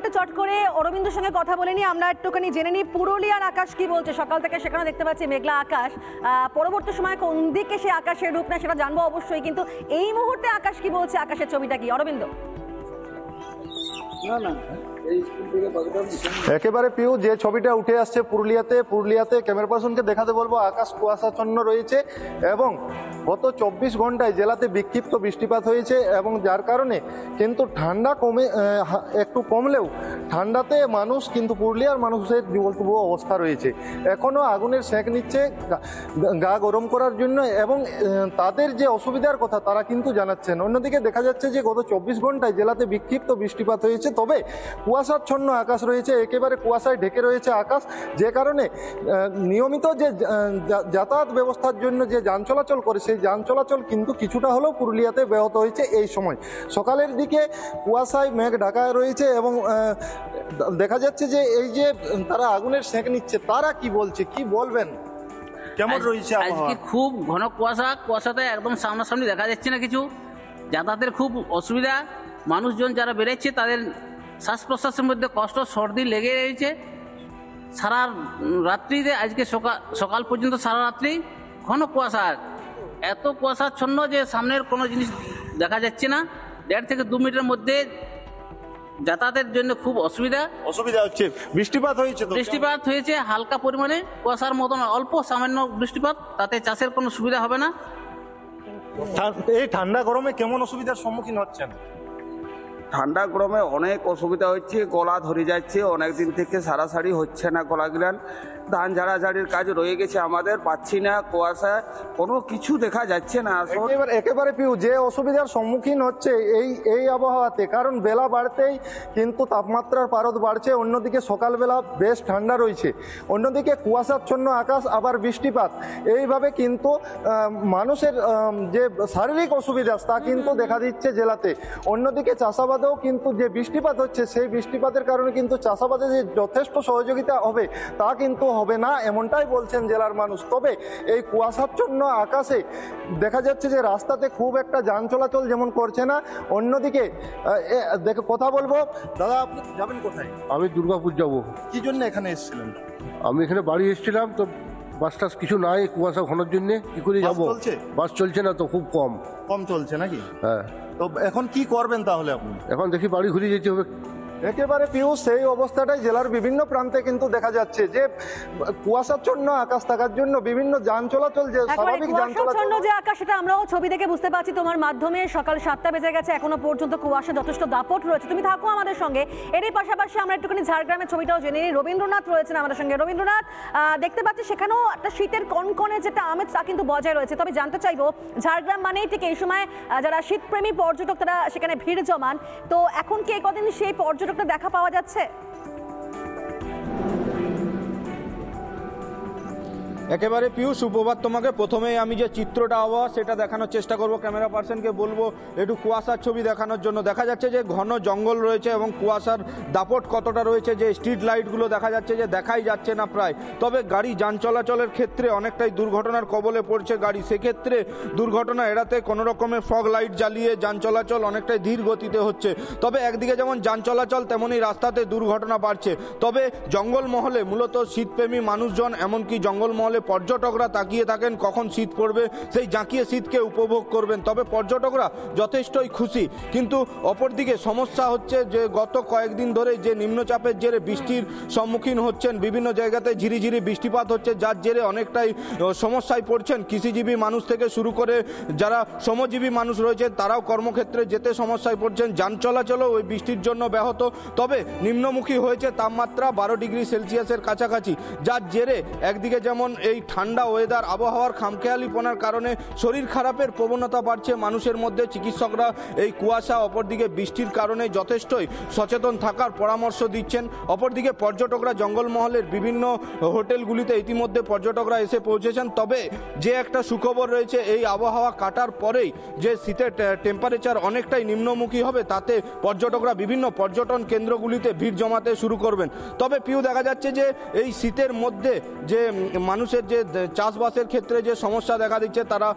একটু চট করে অরবিন্দর সঙ্গে কথা বলে নিই, আমরা একটুখানি জেনে নিই পুরুলিয়ার আকাশ কি বলছে। সকাল থেকে সেখানে দেখতে পাচ্ছি মেঘলা আকাশ, পরবর্তী সময় কোন দিকে সে আকাশের রূপ না সেটা জানবো অবশ্যই, কিন্তু এই মুহূর্তে আকাশ কি বলছে, আকাশের ছবিটা কি অরবিন্দ? একেবারে পিউ যে ছবিটা উঠে আসছে পুরুলিয়াতে ক্যামেরা পার্সনকে দেখাতে বলবো। আকাশ কুয়াশাচ্ছন্ন রয়েছে এবং গত 24 ঘন্টায় জেলাতে বিক্ষিপ্ত বৃষ্টিপাত হয়েছে এবং যার কারণে কিন্তু ঠান্ডা একটু কমলেও ঠান্ডাতে মানুষ কিন্তু পুরুলিয়ার মানুষের যুবতবু অবস্থা রয়েছে। এখনও আগুনের সেঁক নিচ্ছে গা গরম করার জন্য এবং তাদের যে অসুবিধার কথা তারা কিন্তু জানাচ্ছেন। অন্যদিকে দেখা যাচ্ছে যে গত 24 ঘন্টায় জেলাতে বিক্ষিপ্ত বৃষ্টিপাত হয়েছে, তবে কুয়াশাচ্ছন্ন আকাশ রয়েছে, একেবারে কুয়াশায় ঢেকে রয়েছে আকাশ, যে কারণে নিয়মিত যে যাতায়াত ব্যবস্থার জন্য যে যান চলাচল করে সেই যান চলাচল কিন্তু কিছুটা হলেও পুরুলিয়াতে ব্যাহত হয়েছে। এই সময় সকালের দিকে কুয়াশায় মেঘ ঢাকা রয়েছে এবং দেখা যাচ্ছে যে এই যে তারা আগুনের সেঁক নিচ্ছে, তারা কি বলছে, কি বলবেন, কেমন রয়েছে আজকে? খুব ঘন কুয়াশাতে একদম সামনাসামনি দেখা যাচ্ছে না কিছু, যাতায়াতের খুব অসুবিধা। মানুষজন যারা বেরোচ্ছে তাদের শ্বাস প্রশ্বাসের মধ্যে কষ্ট, সর্দি লেগে রয়েছে সারা রাত্রিতে। আজকে সকাল পর্যন্ত সারা রাত্রি ঘন কুয়াশা, এত কুয়াশাচ্ছন্ন যে সামনের কোনো জিনিস দেখা যাচ্ছে না। 1.5 থেকে 2 মিনিটের মধ্যে যাতায়াতের জন্য খুব অসুবিধা হচ্ছে। বৃষ্টিপাত হয়েছে হালকা পরিমাণে, কুয়াশার মতন অল্প সামান্য বৃষ্টিপাত, তাতে চাষের কোনো সুবিধা হবে না। এই ঠান্ডা গরমে কেমন অসুবিধার সম্মুখীন হচ্ছেন? ঠান্ডা গরমে অনেক অসুবিধা হচ্ছে, গলা ধরে যাচ্ছে, অনেক দিন থেকে সারাসারি হচ্ছে না গলা গিলান। ধান ঝাড়াঝাড়ির কাজ রয়ে গেছে আমাদের, পাচ্ছি না, কুয়াশা কোনো কিছু দেখা যাচ্ছে না। একেবারে পিউ যে অসুবিধার সম্মুখীন হচ্ছে এই আবহাওয়াতে, কারণ বেলা বাড়তেই কিন্তু তাপমাত্রার পারদ বাড়ছে, অন্যদিকে সকালবেলা বেশ ঠান্ডা রয়েছে, অন্যদিকে কুয়াশাচ্ছন্ন আকাশ আবার বৃষ্টিপাত, এইভাবে কিন্তু মানুষের যে শারীরিক অসুবিধা তা কিন্তু দেখা দিচ্ছে জেলাতে। অন্যদিকে চাষাবাদেও কিন্তু যে বৃষ্টিপাত হচ্ছে সেই বৃষ্টিপাতের কারণে কিন্তু চাষাবাদে যে যথেষ্ট সহযোগিতা হবে তা কিন্তু হবে না, এমনটাই বলছেন জেলার মানুষ। তবে এই কুয়াশাচ্ছন্ন আকাশে দেখা যাচ্ছে যে রাস্তাতে খুব একটা যান চলাচল যেমন করছে না। অন্যদিকে কথা বলবো, দাদা আপনি যাবেন কোথায়? আমি দুর্গাপুর যাব। কি জন্য এখানে এসেছিলেন? আমি এখানে বাড়ি এসেছিলাম, তো বাস টাস কিছু নাই কুয়াশা ঘনের জন্য, কি করে যাবো? বাস চলছে না তো, খুব কম চলছে নাকি? হ্যাঁ। তো এখন কি করবেন তাহলে আপনি? এখন দেখি বাড়ি ঘুরে যেতে হবে। একেবারে পিউষ সেই অবস্থাটাই জেলার বিভিন্ন প্রান্তে কিন্তু দেখা যাচ্ছে যে কুয়াশাচ্ছন্ন আকাশ থাকার জন্য বিভিন্ন যান চলাচল যে স্বাভাবিক যান চলাচল যে আকাশ, সেটা আমরাও ছবি দেখে বুঝতে পারছি তোমার মাধ্যমে। সকাল 7টা বেজে গেছে, এখনো পর্যন্ত কুয়াশা যথেষ্ট দাপট রয়েছে। তুমি থাকো আমাদের সঙ্গে। এরই পাশাপাশি আমরা একটুখানি ঝাড়গ্রামের ছবিটাও জেনে নিই। রবীন্দ্রনাথ রয়েছেন আমাদের সঙ্গে। রবীন্দ্রনাথ, দেখতে পাচ্ছি সেখানেও একটা শীতের কনকনে যেটা আমেজ তা কিন্তু বজায় রয়েছে। তবে জানতে চাইবো, ঝাড়গ্রাম মানেই ঠিক এই সময় যারা শীতপ্রেমী পর্যটক তারা সেখানে ভিড় জমান, তো এখন কি কদিন সেই পর্যটকটা দেখা পাওয়া যাচ্ছে? একেবারে পিউ, সুপ্রভাত তোমাকে। প্রথমেই আমি যে চিত্রটা আবহাওয়া সেটা দেখানোর চেষ্টা করব, ক্যামেরা পার্সনকে বলবো একটু কুয়াশার ছবি দেখানোর জন্য। দেখা যাচ্ছে যে ঘন জঙ্গল রয়েছে এবং কুয়াশার দাপট কতটা রয়েছে, যে স্ট্রিট লাইটগুলো দেখা যাচ্ছে যে দেখাই যাচ্ছে না প্রায়। তবে গাড়ি যান চলাচলের ক্ষেত্রে অনেকটাই দুর্ঘটনার কবলে পড়ছে গাড়ি, সেক্ষেত্রে দুর্ঘটনা এড়াতে কোনো রকমের ফগ লাইট জ্বালিয়ে যান চলাচল অনেকটাই ধীর গতিতে হচ্ছে। তবে একদিকে যেমন যান চলাচল তেমনই রাস্তাতে দুর্ঘটনা বাড়ছে। তবে জঙ্গলমহলে মূলত শীতপ্রেমী মানুষজন, এমনকি জঙ্গলমহলে পর্যটকরা তাকিয়ে থাকেন কখন শীত পড়বে, সেই জাঁকিয়ে শীতকে উপভোগ করবেন। তবে পর্যটকরা যথেষ্টই খুশি, কিন্তু অপরদিকে সমস্যা হচ্ছে যে গত কয়েকদিন ধরে যে নিম্নচাপের জেরে বৃষ্টির সম্মুখীন হচ্ছেন, বিভিন্ন জায়গাতে ঝিরিঝিরি বৃষ্টিপাত হচ্ছে, যার জেরে অনেকটাই সমস্যায় পড়ছেন কৃষিজীবী মানুষ থেকে শুরু করে যারা শ্রমজীবী মানুষ রয়েছে তারাও কর্মক্ষেত্রে যেতে সমস্যায় পড়ছেন। যান চলাচলও ওই বৃষ্টির জন্য ব্যাহত। তবে নিম্নমুখী হয়েছে তাপমাত্রা 12 ডিগ্রি সেলসিয়াসের কাছাকাছি, যার জেরে একদিকে যেমন এই ঠান্ডা ওয়েদার আবহাওয়ার খামখেয়ালিপনার কারণে শরীর খারাপের প্রবণতা বাড়ছে মানুষের মধ্যে। চিকিৎসকরা এই কুয়াশা অপরদিকে বৃষ্টির কারণে যথেষ্টই সচেতন থাকার পরামর্শ দিচ্ছেন। অপরদিকে পর্যটকরা জঙ্গলমহলের বিভিন্ন হোটেলগুলিতে ইতিমধ্যে পর্যটকরা এসে পৌঁছেছেন। তবে যে একটা সুখবর রয়েছে, এই আবহাওয়া কাটার পরেই যে শীতের টেম্পারেচার অনেকটাই নিম্নমুখী হবে, তাতে পর্যটকরা বিভিন্ন পর্যটন কেন্দ্রগুলিতে ভিড় জমাতে শুরু করবেন। তবে পিউ দেখা যাচ্ছে যে এই শীতের মধ্যে যে মানুষের মানুষের যে চাষবাসের ক্ষেত্রে যে সমস্যা দেখা দিচ্ছে, তারা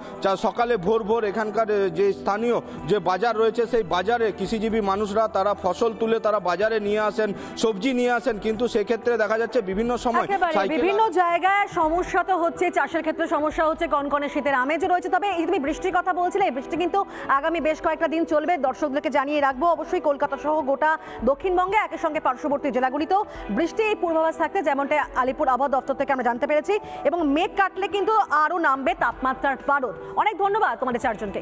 সকালে ভোর ভোর এখানকার যে স্থানীয় যে বাজার রয়েছে সেই বাজারে কৃষিজীবী মানুষরা তারা ফসল তুলে তারা বাজারে নিয়ে আসেন, সবজি নিয়ে আসেন, কিন্তু সেক্ষেত্রে দেখা যাচ্ছে বিভিন্ন সময় বিভিন্ন জায়গায় সমস্যা তো হচ্ছে, চাষের ক্ষেত্রে সমস্যা হচ্ছে, কনকনে শীতের আমেজ রয়েছে। তবে এই তুমি বৃষ্টির কথা বলছিলে, এই বৃষ্টি কিন্তু আগামী বেশ কয়েকটা দিন চলবে, দর্শকদেরকে জানিয়ে রাখবো। অবশ্যই কলকাতা সহ গোটা দক্ষিণবঙ্গে একই সঙ্গে পার্শ্ববর্তী জেলাগুলিতেও বৃষ্টি এই পূর্বাভাস থাকতে, যেমনটা আলিপুর আবহাওয়া দপ্তর থেকে আমরা জানতে পেরেছি। এবং মেঘ কাটলে কিন্তু আরও নামবে তাপমাত্রার পারদ। অনেক ধন্যবাদ তোমাদের চারজনকে।